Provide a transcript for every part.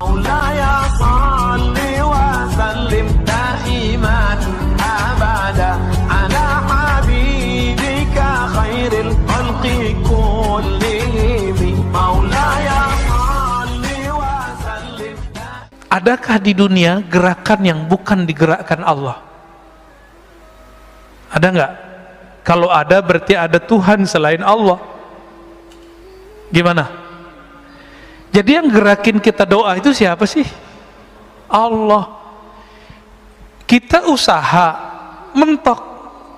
مولاي صل وسلم دائما أبدا على حبيبك خير الخلق كلهم مولاي صل وسلم. Adakah di dunia gerakan yang bukan digerakkan Allah? Ada nggak? Kalau ada berarti ada Tuhan selain Allah. Gimana? Jadi yang gerakin kita doa itu siapa sih? Allah. Kita usaha, mentok,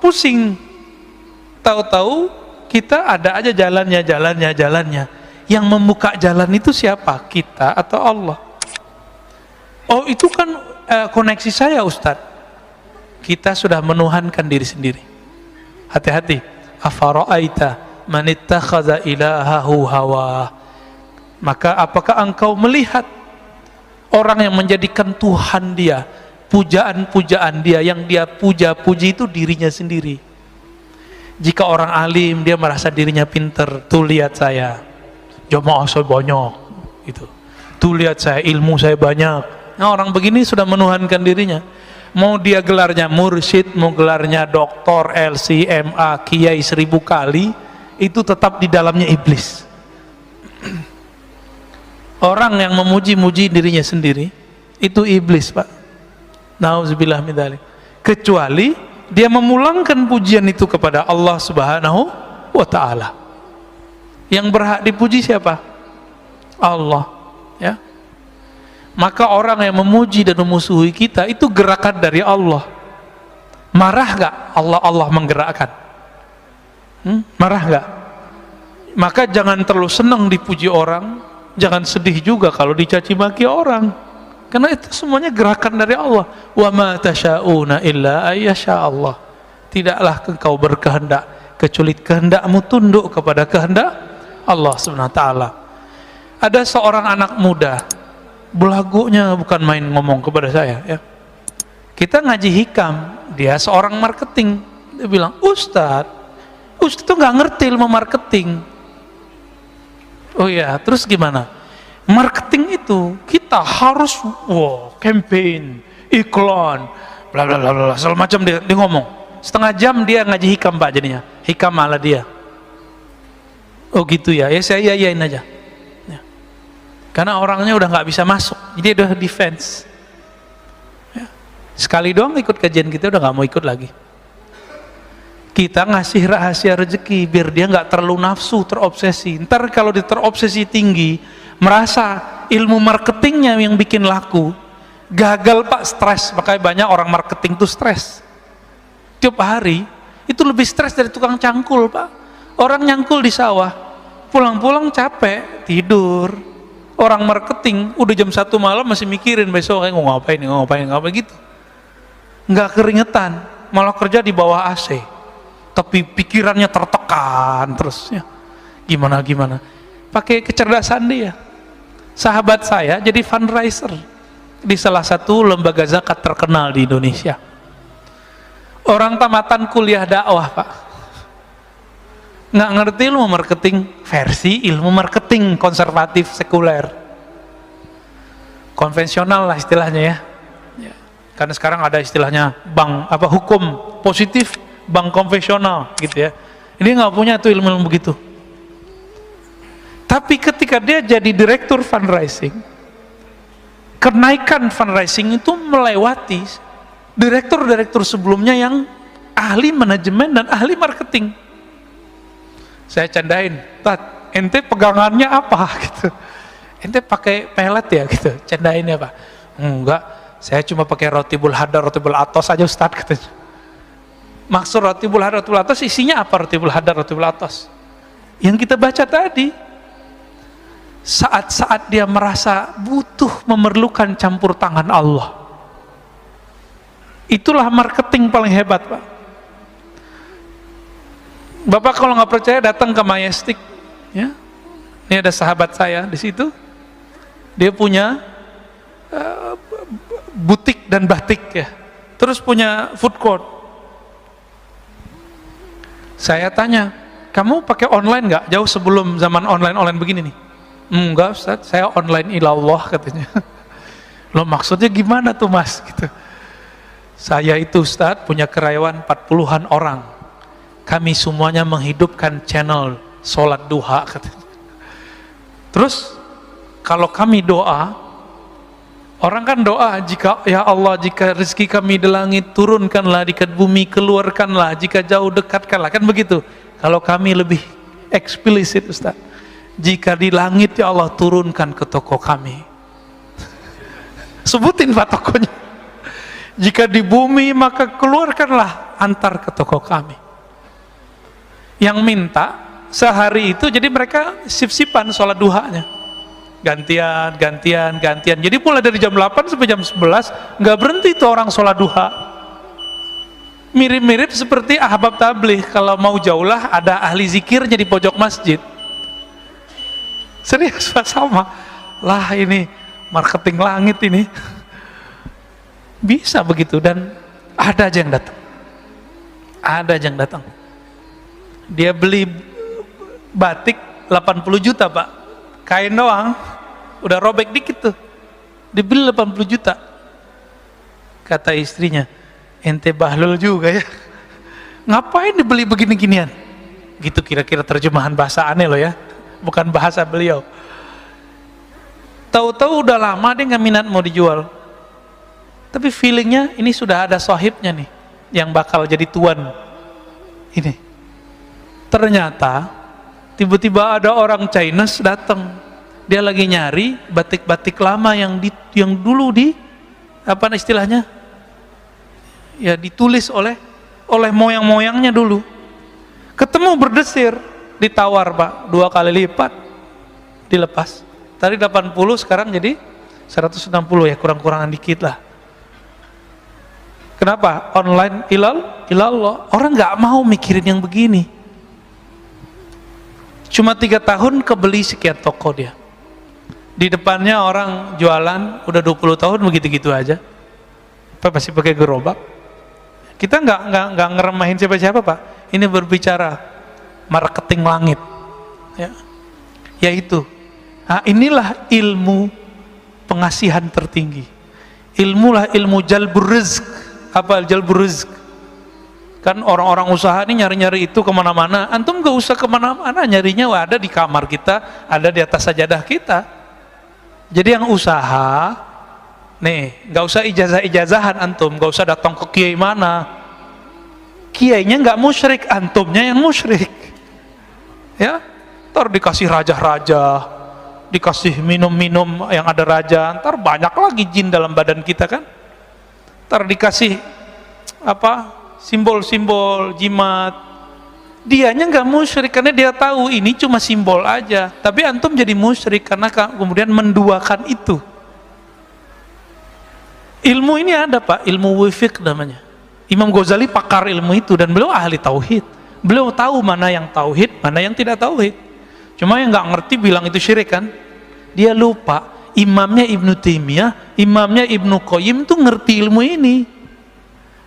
pusing. Tahu-tahu kita ada aja jalannya. Yang membuka jalan itu siapa? Kita atau Allah? Oh itu kan koneksi saya Ustadz. Kita sudah menuhankan diri sendiri. Hati-hati. Afara'aita man ittakhadha ilahahu hawa. Maka apakah engkau melihat orang yang menjadikan Tuhan dia, pujaan-pujaan dia, yang dia puja-puji itu dirinya sendiri. Jika orang alim dia merasa dirinya pinter, tuh lihat saya jamaah saya banyak gitu. Tuh lihat saya ilmu saya banyak. Nah orang begini sudah menuhankan dirinya. Mau dia gelarnya mursyid, mau gelarnya doktor, LCMA, kiai 1000 kali, itu tetap di dalamnya iblis. Orang yang memuji-muji dirinya sendiri itu iblis, Pak. Nauzubillah min dzalik. Kecuali dia memulangkan pujian itu kepada Allah Subhanahu wa taala. Yang berhak dipuji siapa? Allah, ya. Maka orang yang memuji dan memusuhi kita itu gerakan dari Allah. Marah gak Allah menggerakkan? Marah gak? Maka jangan terlalu senang dipuji orang, jangan sedih juga kalau dicaci maki orang, karena itu semuanya gerakan dari Allah. Wa ma tasyauna illa ayyasha Allah. Tidaklah engkau berkehendak kecuali kehendakmu tunduk kepada kehendak Allah Subhanahu wa taala. Ada seorang anak muda, belagunya bukan main ngomong kepada saya, ya. Kita ngaji hikam, dia seorang marketing. Dia bilang, Ustadz tuh nggak ngerti ilmu marketing. Oh iya, terus gimana? Marketing itu kita harus campaign, iklan, bla bla bla, segala macam dia ngomong. Setengah jam dia ngaji hikam, Pak, jadinya. Hikam malah dia. Oh gitu ya, saya yain aja. Ya. Karena orangnya udah nggak bisa masuk, jadi dia udah defense. Ya. Sekali doang ikut kajian kita udah nggak mau ikut lagi. Kita ngasih rahasia rezeki biar dia nggak terlalu nafsu, terobsesi. Ntar kalau dia terobsesi tinggi, merasa ilmu marketingnya yang bikin laku, gagal, Pak, stres. Makanya banyak orang marketing tuh stres. Tiap hari itu lebih stres dari tukang cangkul, Pak. Orang nyangkul di sawah, pulang-pulang capek, tidur. Orang marketing udah jam 1 malam masih mikirin besok mau ngapain gitu. Nggak keringetan, malah kerja di bawah AC. Tapi pikirannya tertekan terus, ya. Gimana pakai kecerdasan dia. Sahabat saya jadi fundraiser di salah satu lembaga zakat terkenal di Indonesia. Orang tamatan kuliah dakwah, Pak, nggak ngerti ilmu marketing versi ilmu marketing konservatif sekuler, konvensional lah istilahnya, ya. Karena sekarang ada istilahnya hukum positif, bank konvensional gitu, ya. Ini nggak punya tuh ilmu begitu. Tapi ketika dia jadi direktur fundraising, kenaikan fundraising itu melewati direktur-direktur sebelumnya yang ahli manajemen dan ahli marketing. Saya candain, Tat, ente pegangannya apa gitu? Ente pakai pelet ya gitu? Candainnya Pak? Enggak, saya cuma pakai rotibul hadar, rotibul atos aja Ustadz katanya. Maksud rotibul hadar, rotibul atos isinya apa? Rotibul hadar, rotibul atos yang kita baca tadi. Saat-saat dia merasa butuh, memerlukan campur tangan Allah, itulah marketing paling hebat, Pak. Bapak kalau nggak percaya datang ke Majestic, ya. Ini ada sahabat saya di situ, dia punya butik dan batik, ya. Terus punya food court. Saya tanya, kamu pakai online nggak? Jauh sebelum zaman online begini nih. Enggak Ustaz, saya online ilallah katanya. Loh maksudnya gimana tuh Mas? Gitu. Saya itu Ustaz punya karyawan 40-an orang. Kami semuanya menghidupkan channel sholat duha katanya. Terus kalau kami doa, orang kan doa, jika ya Allah, jika rezeki kami di langit turunkanlah, di bumi keluarkanlah, jika jauh dekatkanlah, kan begitu. Kalau kami lebih eksplisit Ustaz, jika di langit ya Allah turunkan ke toko kami. Sebutin Pak tokonya. Jika di bumi maka keluarkanlah, antar ke toko kami. Yang minta sehari itu, jadi mereka sip-sipan sholat duhanya, gantian. Jadi mulai dari jam 8 sampai jam 11 nggak berhenti tuh orang sholat duha. Mirip-mirip seperti ahbab tabligh, kalau mau jauh lah ada ahli zikirnya di pojok masjid. Serius Pak, sama lah, ini marketing langit ini. Bisa begitu, dan ada aja yang datang. Dia beli batik 80 juta Pak, kain doang udah robek dikit tuh, dibeli 80 juta. Kata istrinya, ente bahlul juga ya, ngapain dibeli begini-ginian gitu, kira-kira terjemahan bahasa aneh loh ya, bukan bahasa beliau. Tahu-tahu udah lama dia nggak minat mau dijual, tapi feelingnya ini sudah ada sahibnya nih yang bakal jadi tuan ini. Ternyata tiba-tiba ada orang Chinese datang, dia lagi nyari batik-batik lama yang dulu apa istilahnya ya, ditulis oleh moyang-moyangnya dulu. Ketemu berdesir, ditawar Pak 2 kali lipat, dilepas. Tadi 80, sekarang jadi 160 ya, kurang-kurangan dikit lah. Kenapa? Online ilallah. Orang nggak mau mikirin yang begini. Cuma 3 tahun kebeli sekian toko dia. Di depannya orang jualan udah 20 tahun begitu-gitu aja. Pak masih pakai gerobak. Kita nggak ngeremahin siapa-siapa Pak. Ini berbicara marketing langit. Ya. Yaitu, inilah ilmu pengasihan tertinggi. Ilmu jalbur rizq. Apa jalbur rizq? Kan orang-orang usaha ini nyari-nyari itu kemana-mana. Antum gak usah kemana-mana, nyarinya ada di kamar kita, ada di atas sajadah kita. Jadi yang usaha nih, gak usah ijazah-ijazahan antum, gak usah datang ke kiai mana. Kiainya gak musyrik, antumnya yang musyrik. Ya, ntar dikasih raja-raja, dikasih minum-minum yang ada raja, ntar banyak lagi jin dalam badan kita kan. Ntar dikasih apa, simbol-simbol jimat. Dianya nggak musyrik karena dia tahu ini cuma simbol aja, tapi antum jadi musyrik karena kemudian menduakan itu. Ilmu ini ada Pak, ilmu wifiq namanya. Imam Ghazali pakar ilmu itu, dan beliau ahli tauhid. Beliau tahu mana yang tauhid, mana yang tidak tauhid. Cuma yang nggak ngerti bilang itu syirik kan. Dia lupa imamnya Ibnu Taimiyah, imamnya Ibnu Qayyim tuh ngerti ilmu ini.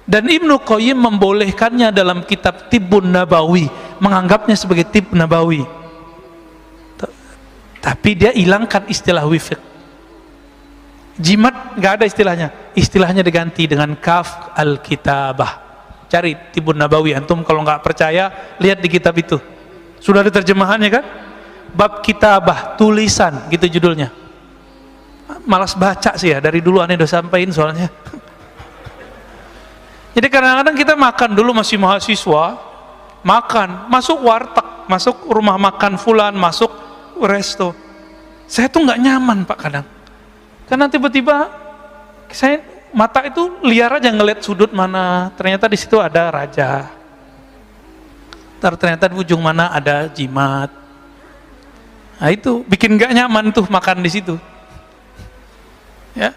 Dan Ibnu Qayyim membolehkannya dalam kitab Tibbun Nabawi, menganggapnya sebagai tib nabawi. Tapi dia hilangkan istilah wifiq. Jimat nggak ada istilahnya. Istilahnya diganti dengan kaf al-kitabah. Cari Tibbun Nabawi, antum kalau nggak percaya lihat di kitab itu. Sudah ada terjemahannya kan? Bab kitabah, tulisan, gitu judulnya. Malas baca sih ya, dari dulu aneh udah sampein soalnya. Jadi kadang-kadang kita makan dulu masih mahasiswa, makan, masuk warteg, masuk rumah makan fulan, masuk resto. Saya tuh nggak nyaman Pak kadang. Karena tiba-tiba saya mata itu liar aja ngeliat sudut mana, ternyata di situ ada raja. Ternyata di ujung mana ada jimat. Nah itu bikin nggak nyaman tuh makan di situ. Ya.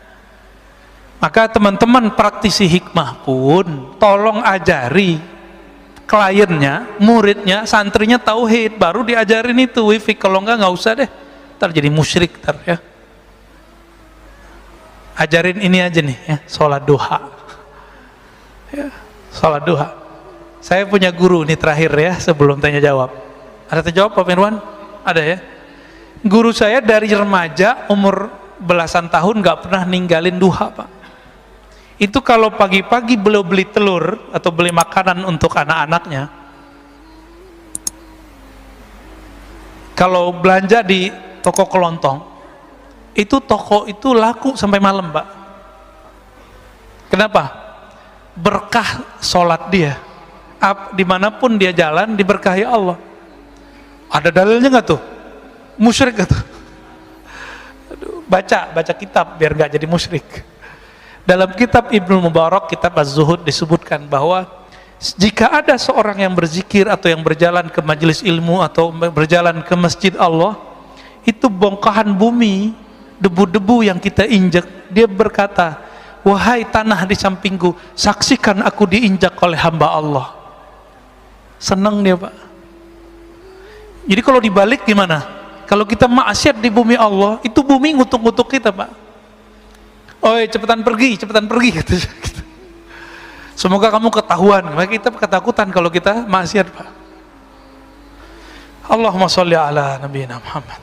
Maka teman-teman praktisi hikmah pun tolong ajari kliennya, muridnya, santrinya tauhid, baru diajarin itu wifiq. Kalau nggak usah deh, ntar jadi musyrik ntar ya. Ajarin ini aja nih ya, sholat duha ya, sholat duha. Saya punya guru nih terakhir ya, sebelum tanya jawab. Ada tanya jawab Pak Mirwan? Ada ya? Guru saya dari remaja umur belasan tahun nggak pernah ninggalin duha, Pak. Itu kalau pagi-pagi beliau beli telur atau beli makanan untuk anak-anaknya, kalau belanja di toko kelontong, itu toko itu laku sampai malam, Pak. Kenapa? Berkah sholat dia. Dimanapun dia jalan diberkahi Allah. Ada dalilnya nggak tuh? Musyrik nggak tuh? Baca kitab biar nggak jadi musyrik. Dalam kitab Ibnu Mubarak, kitab Az-Zuhud, disebutkan bahwa jika ada seorang yang berzikir atau yang berjalan ke majelis ilmu atau berjalan ke masjid Allah, itu bongkahan bumi, debu-debu yang kita injak, dia berkata, wahai tanah di sampingku, saksikan aku diinjak oleh hamba Allah. Senang dia, Pak. Jadi kalau dibalik gimana? Kalau kita maksiat di bumi Allah, itu bumi ngutuk-ngutuk kita, Pak. Oi, cepetan pergi gitu. Semoga kamu ketahuan. Maka kita ketakutan kalau kita maksiat, Pak. Allahumma sholli ala nabiyina Muhammad.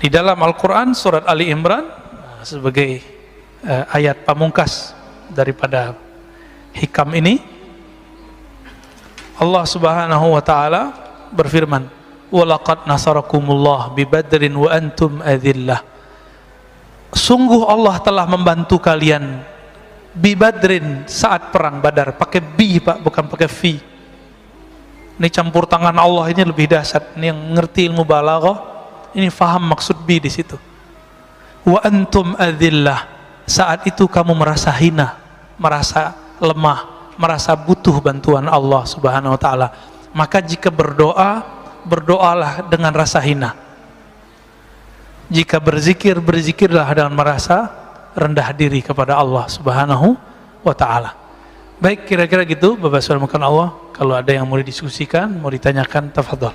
Di dalam Al-Quran surat Ali Imran, sebagai ayat pamungkas daripada hikam ini, Allah Subhanahu wa taala berfirman, "Walaqad nasarakumullah bi Badrin wa antum adillah." Sungguh Allah telah membantu kalian bi Badrin saat perang Badar. Pakai bi, Pak, bukan pakai fi. Ini campur tangan Allah ini lebih dahsyat. Ini yang ngerti ilmu balaghah, ini faham maksud bi di situ. Wa antum adillah, saat itu kamu merasa hina, merasa lemah, merasa butuh bantuan Allah Subhanahu wa taala. Maka jika berdoa, berdoalah dengan rasa hina. Jika berzikir, berzikirlah dengan merasa rendah diri kepada Allah Subhanahu wa taala. Baik, kira-kira gitu Bapak Saudara Allah. Kalau ada yang mau didiskusikan, mau ditanyakan, tafadhol.